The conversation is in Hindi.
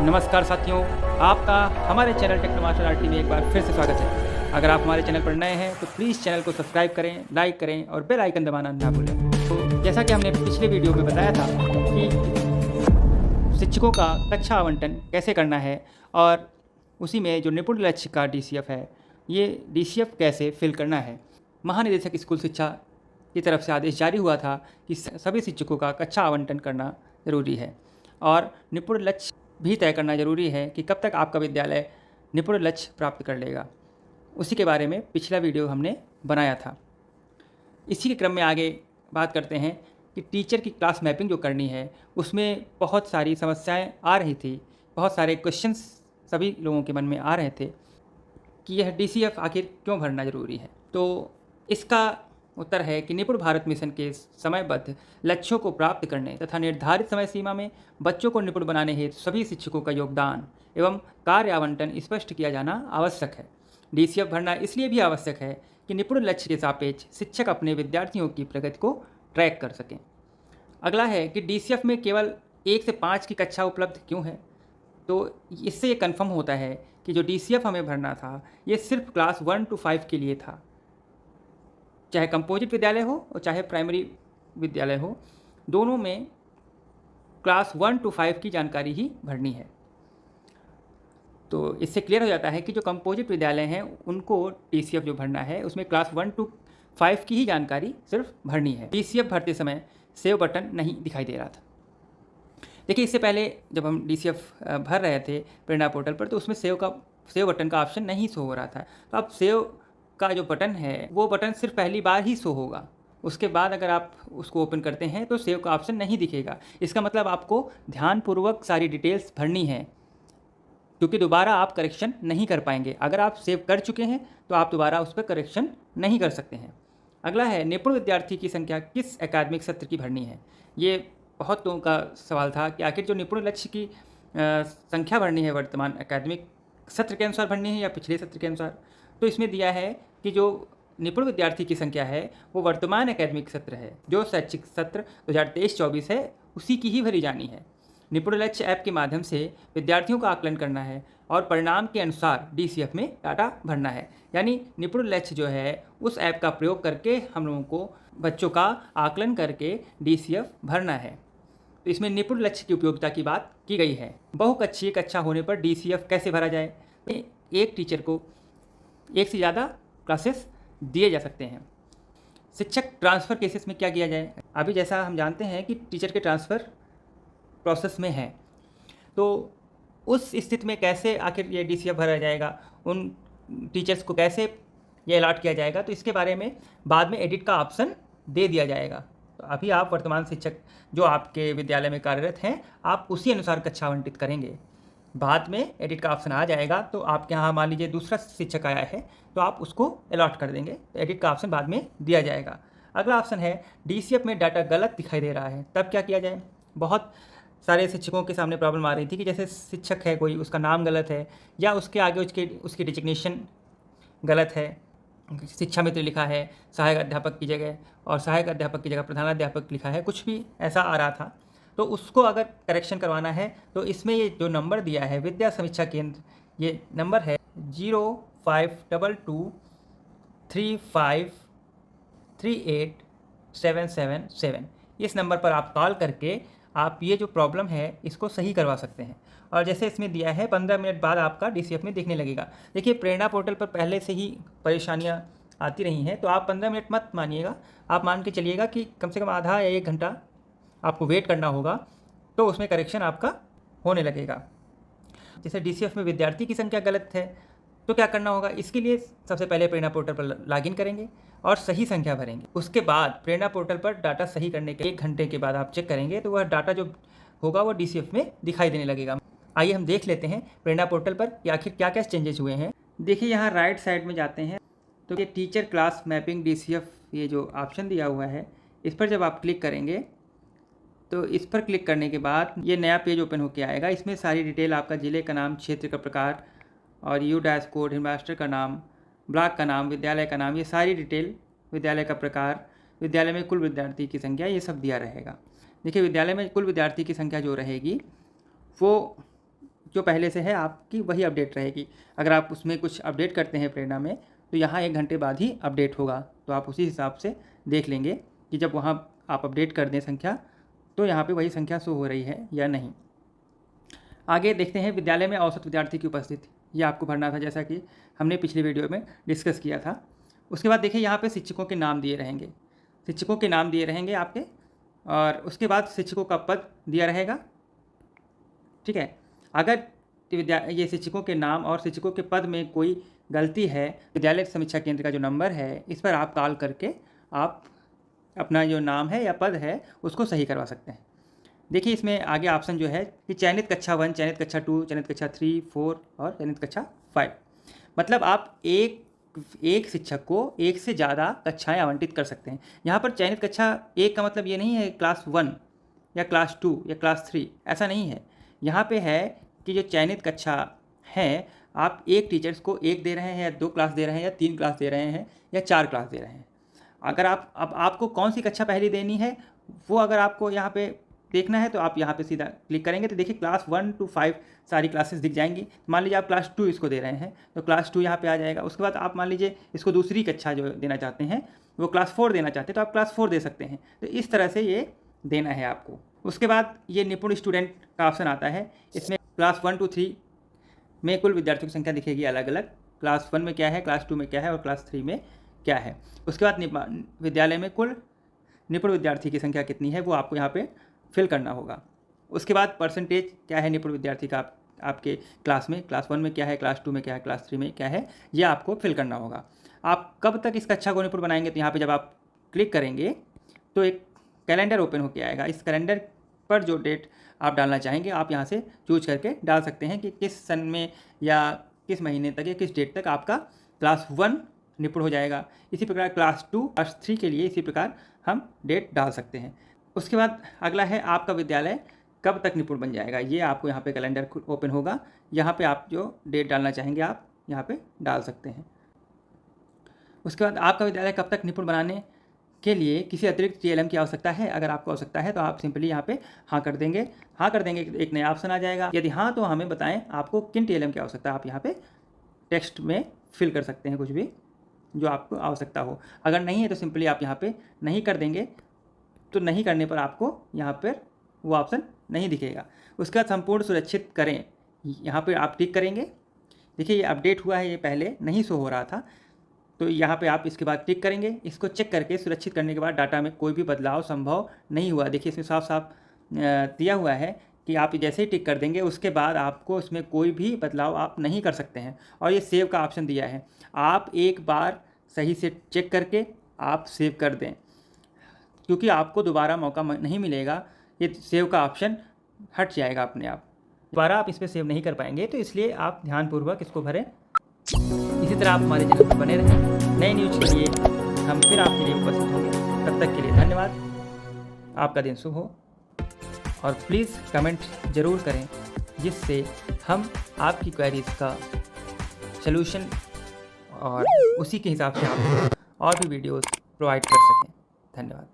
नमस्कार साथियों, आपका हमारे चैनल टेक्नो मार्शल आर्ट में एक बार फिर से स्वागत है। अगर आप हमारे चैनल पर नए हैं तो प्लीज़ चैनल को सब्सक्राइब करें, लाइक करें और बेल आइकन दबाना ना भूलें। तो जैसा कि हमने पिछले वीडियो में बताया था कि शिक्षकों का कक्षा आवंटन कैसे करना है और उसी में जो निपुण लक्ष्य का DCF है, ये DCF कैसे फिल करना है। महानिदेशक स्कूल शिक्षा की तरफ से आदेश जारी हुआ था कि सभी शिक्षकों का कक्षा आवंटन करना ज़रूरी है और निपुण लक्ष्य भी तय करना ज़रूरी है कि कब तक आपका विद्यालय निपुण लक्ष्य प्राप्त कर लेगा। उसी के बारे में पिछला वीडियो हमने बनाया था। इसी के क्रम में आगे बात करते हैं कि टीचर की क्लास मैपिंग जो करनी है उसमें बहुत सारी समस्याएं आ रही थी, बहुत सारे क्वेश्चंस सभी लोगों के मन में आ रहे थे कि यह DCF आखिर क्यों भरना ज़रूरी है। तो इसका उत्तर है कि निपुण भारत मिशन के समयबद्ध लक्ष्यों को प्राप्त करने तथा निर्धारित समय सीमा में बच्चों को निपुण बनाने हेतु सभी शिक्षकों का योगदान एवं कार्य आवंटन स्पष्ट किया जाना आवश्यक है। DCF भरना इसलिए भी आवश्यक है कि निपुण लक्ष्य के सापेक्ष शिक्षक अपने विद्यार्थियों की प्रगति को ट्रैक कर सकें। अगला है कि DCF में केवल 1 से 5 की कक्षा उपलब्ध क्यों है। तो इससे ये कन्फर्म होता है कि जो DCF हमें भरना था ये सिर्फ क्लास 1 to 5 के लिए था, चाहे कंपोजिट विद्यालय हो और चाहे प्राइमरी विद्यालय हो, दोनों में क्लास 1 to 5 की जानकारी ही भरनी है। तो इससे क्लियर हो जाता है कि जो कंपोजिट विद्यालय हैं उनको DCF जो भरना है उसमें क्लास 1 to 5 की ही जानकारी सिर्फ भरनी है। DCF भरते समय सेव बटन नहीं दिखाई दे रहा था। देखिए, इससे पहले जब हम DCF भर रहे थे प्रेरणा पोर्टल पर तो उसमें सेव बटन का ऑप्शन नहीं शो हो रहा था। तो अब सेव का जो बटन है वो बटन सिर्फ पहली बार ही शो होगा, उसके बाद अगर आप उसको ओपन करते हैं तो सेव का ऑप्शन नहीं दिखेगा। इसका मतलब आपको ध्यानपूर्वक सारी डिटेल्स भरनी है, क्योंकि दोबारा आप करेक्शन नहीं कर पाएंगे। अगर आप सेव कर चुके हैं तो आप दोबारा उस पर करेक्शन नहीं कर सकते हैं। अगला है निपुण विद्यार्थी की संख्या किस एकेडमिक सत्र की भरनी है। ये बहुत लोगों का सवाल था कि आखिर जो निपुण लक्ष्य की संख्या भरनी है वर्तमान एकेडमिक सत्र के अनुसार भरनी है या पिछले सत्र के अनुसार। तो इसमें दिया है कि जो निपुण विद्यार्थी की संख्या है वो वर्तमान एकेडमिक सत्र है, जो शैक्षिक सत्र 2023-24 है उसी की ही भरी जानी है। निपुण लक्ष्य ऐप के माध्यम से विद्यार्थियों का आकलन करना है और परिणाम के अनुसार DCF में डाटा भरना है। यानी निपुण लक्ष्य जो है उस ऐप का प्रयोग करके हम लोगों को बच्चों का आकलन करके DCF भरना है। तो इसमें निपुण लक्ष्य की उपयोगिता की बात की गई है। बहुकक्षीय कक्षा होने पर DCF कैसे भरा जाए। एक टीचर को एक से ज़्यादा क्लासेस दिए जा सकते हैं। शिक्षक ट्रांसफ़र केसेस में क्या किया जाए। अभी जैसा हम जानते हैं कि टीचर के ट्रांसफ़र प्रोसेस में है, तो उस स्थिति में कैसे आखिर ये DCF भरा जाएगा, उन टीचर्स को कैसे ये अलॉट किया जाएगा, तो इसके बारे में बाद में एडिट का ऑप्शन दे दिया जाएगा। तो अभी आप वर्तमान शिक्षक जो आपके विद्यालय में कार्यरत हैं आप उसी अनुसार कक्षा आवंटित करेंगे। बाद में एडिट का ऑप्शन आ जाएगा तो आपके यहाँ मान लीजिए दूसरा शिक्षक आया है तो आप उसको अलॉट कर देंगे, तो एडिट का ऑप्शन बाद में दिया जाएगा। अगला ऑप्शन है DCF में डाटा गलत दिखाई दे रहा है, तब क्या किया जाए। बहुत सारे शिक्षकों के सामने प्रॉब्लम आ रही थी कि जैसे शिक्षक है कोई, उसका नाम गलत है या उसके आगे उसकी डिजिग्नेशन गलत है। शिक्षा मित्र लिखा है सहायक अध्यापक की जगह और सहायक अध्यापक की जगह प्रधानाध्यापक लिखा है, कुछ भी ऐसा आ रहा था। तो उसको अगर करेक्शन करवाना है तो इसमें ये जो नंबर दिया है विद्या समीक्षा केंद्र, ये नंबर है 052235387777। इस नंबर पर आप कॉल करके आप ये जो प्रॉब्लम है इसको सही करवा सकते हैं। और जैसे इसमें दिया है 15 मिनट बाद आपका DCF में दिखने लगेगा। देखिए, प्रेरणा पोर्टल पर पहले से ही परेशानियाँ आती रही हैं, तो आप 15 मिनट मत मानिएगा, आप मान के चलिएगा कि कम से कम आधा या 1 घंटा आपको वेट करना होगा, तो उसमें करेक्शन आपका होने लगेगा। जैसे DCF में विद्यार्थी की संख्या गलत है तो क्या करना होगा। इसके लिए सबसे पहले प्रेरणा पोर्टल पर लॉगिन करेंगे और सही संख्या भरेंगे। उसके बाद प्रेरणा पोर्टल पर डाटा सही करने के 1 घंटे के बाद आप चेक करेंगे तो वह डाटा जो होगा वो DCF में दिखाई देने लगेगा। आइए हम देख लेते हैं प्रेरणा पोर्टल पर कि आखिर क्या क्या चेंजेस हुए हैं। देखिए, यहाँ राइट साइड में जाते हैं तो ये टीचर क्लास मैपिंग DCF ये जो ऑप्शन दिया हुआ है इस पर जब आप क्लिक करेंगे तो इस पर क्लिक करने के बाद ये नया पेज ओपन होकर आएगा। इसमें सारी डिटेल आपका ज़िले का नाम, क्षेत्र का प्रकार और U- कोड, हेडमास्टर का नाम, ब्लॉक का नाम, विद्यालय का नाम, ये सारी डिटेल, विद्यालय का प्रकार, विद्यालय में कुल विद्यार्थी की संख्या, ये सब दिया रहेगा। देखिए, विद्यालय में कुल विद्यार्थी की संख्या जो रहेगी वो जो पहले से है आपकी वही अपडेट रहेगी। अगर आप उसमें कुछ अपडेट करते हैं प्रेरणा में, तो यहाँ 1 घंटे बाद ही अपडेट होगा। तो आप उसी हिसाब से देख लेंगे कि जब वहाँ आप अपडेट कर दें संख्या, तो यहाँ पे वही संख्या शो हो रही है या नहीं। आगे देखते हैं विद्यालय में औसत विद्यार्थी की उपस्थिति। ये आपको भरना था, जैसा कि हमने पिछले वीडियो में डिस्कस किया था। उसके बाद देखिए यहाँ पे शिक्षकों के नाम दिए रहेंगे, शिक्षकों के नाम दिए रहेंगे आपके, और उसके बाद शिक्षकों का पद दिया रहेगा। ठीक है, अगर ये शिक्षकों के नाम और शिक्षकों के पद में कोई गलती है, विद्यालय समीक्षा केंद्र का जो नंबर है, इस पर आप कॉल करके आप अपना जो नाम है या पद है उसको सही करवा सकते हैं। देखिए इसमें आगे ऑप्शन जो है कि चयनित कक्षा 1, चयनित कक्षा 2, चयनित कक्षा 3, 4 और चयनित कक्षा 5। मतलब आप एक शिक्षक को एक से ज़्यादा कक्षाएं आवंटित कर सकते हैं। यहाँ पर चयनित कक्षा 1 का मतलब ये नहीं है क्लास 1 या क्लास 2 या क्लास 3, ऐसा नहीं है। यहाँ पे है कि जो चयनित कक्षा है, आप एक टीचर्स को 1 दे रहे हैं या 2 क्लास दे रहे हैं या 3 क्लास दे रहे हैं या 4 क्लास दे रहे हैं। अगर अब आपको कौन सी कक्षा पहली देनी है वो अगर आपको यहाँ पे देखना है, तो आप यहाँ पे सीधा क्लिक करेंगे तो देखिए क्लास 1 to 5 सारी क्लासेस दिख जाएंगी। मान लीजिए आप क्लास 2 इसको दे रहे हैं तो क्लास 2 यहाँ पे आ जाएगा। उसके बाद आप मान लीजिए इसको दूसरी कक्षा जो देना चाहते हैं, वो क्लास 4 देना चाहते हैं, तो आप क्लास 4 दे सकते हैं। तो इस तरह से ये देना है आपको। उसके बाद ये निपुण स्टूडेंट का ऑप्शन आता है। इसमें क्लास 1 to 3 में कुल विद्यार्थियों की संख्या दिखेगी अलग अलग, क्लास 1 में क्या है, क्लास 2 में क्या है और क्लास 3 में क्या है। उसके बाद विद्यालय में कुल निपुण विद्यार्थी की संख्या कितनी है वो आपको यहाँ पे फिल करना होगा। उसके बाद परसेंटेज क्या है निपुण विद्यार्थी का आपके क्लास में, क्लास 1 में क्या है, क्लास 2 में क्या है, क्लास 3 में क्या है, ये आपको फिल करना होगा। आप कब तक इस कक्षा को निपुण बनाएंगे, तो यहाँ पे जब आप क्लिक करेंगे तो एक कैलेंडर ओपन होकर आएगा। इस कैलेंडर पर जो डेट आप डालना चाहेंगे आप यहाँ से चूज करके डाल सकते हैं कि किस सन में या किस महीने तक या किस डेट तक आपका क्लास 1 निपुण हो जाएगा। इसी प्रकार क्लास 2, क्लास 3 के लिए इसी प्रकार हम डेट डाल सकते हैं। उसके बाद अगला है आपका विद्यालय कब तक निपुण बन जाएगा। ये आपको यहाँ पे कैलेंडर ओपन होगा, यहाँ पे आप जो डेट डालना चाहेंगे आप यहाँ पे डाल सकते हैं। उसके बाद आपका विद्यालय कब तक निपुण बनाने के लिए किसी अतिरिक्त टीएलएम की आवश्यकता है। अगर आपको आवश्यकता है तो आप सिंपली यहाँ पे हाँ कर देंगे। हाँ कर देंगे एक नया ऑप्शन आ जाएगा। यदि हाँ तो हमें बताएं आपको किन टीएलएम की आवश्यकता है। आप यहाँ पे टेक्स्ट में फिल कर सकते हैं कुछ भी जो आपको आवश्यकता हो। अगर नहीं है तो सिंपली आप यहाँ पे नहीं कर देंगे। तो नहीं करने पर आपको यहाँ पर वो ऑप्शन नहीं दिखेगा। उसके बाद संपूर्ण सुरक्षित करें, यहाँ पर आप टिक करेंगे। देखिए ये अपडेट हुआ है, ये पहले नहीं शो हो रहा था, तो यहाँ पे आप इसके बाद टिक करेंगे। इसको चेक करके सुरक्षित करने के बाद डाटा में कोई भी बदलाव संभव नहीं हुआ। देखिए इसमें साफ साफ दिया हुआ है कि आप जैसे ही टिक कर देंगे उसके बाद आपको इसमें कोई भी बदलाव आप नहीं कर सकते हैं। और ये सेव का ऑप्शन दिया है, आप एक बार सही से चेक करके आप सेव कर दें, क्योंकि आपको दोबारा मौका नहीं मिलेगा। ये सेव का ऑप्शन हट जाएगा अपने आप, दोबारा आप इस पर सेव नहीं कर पाएंगे। तो इसलिए आप ध्यानपूर्वक इसको भरें। इसी तरह आप हमारे चैनल पर बने रहें। नए न्यूज़ के लिए हम फिर आपके लिए उपस्थित होंगे। तब तक के लिए धन्यवाद। आपका दिन शुभ हो और प्लीज़ कमेंट ज़रूर करें, जिससे हम आपकी क्वेरीज़ का सलूशन और उसी के हिसाब से आपको और भी वीडियोस प्रोवाइड कर सकें। धन्यवाद।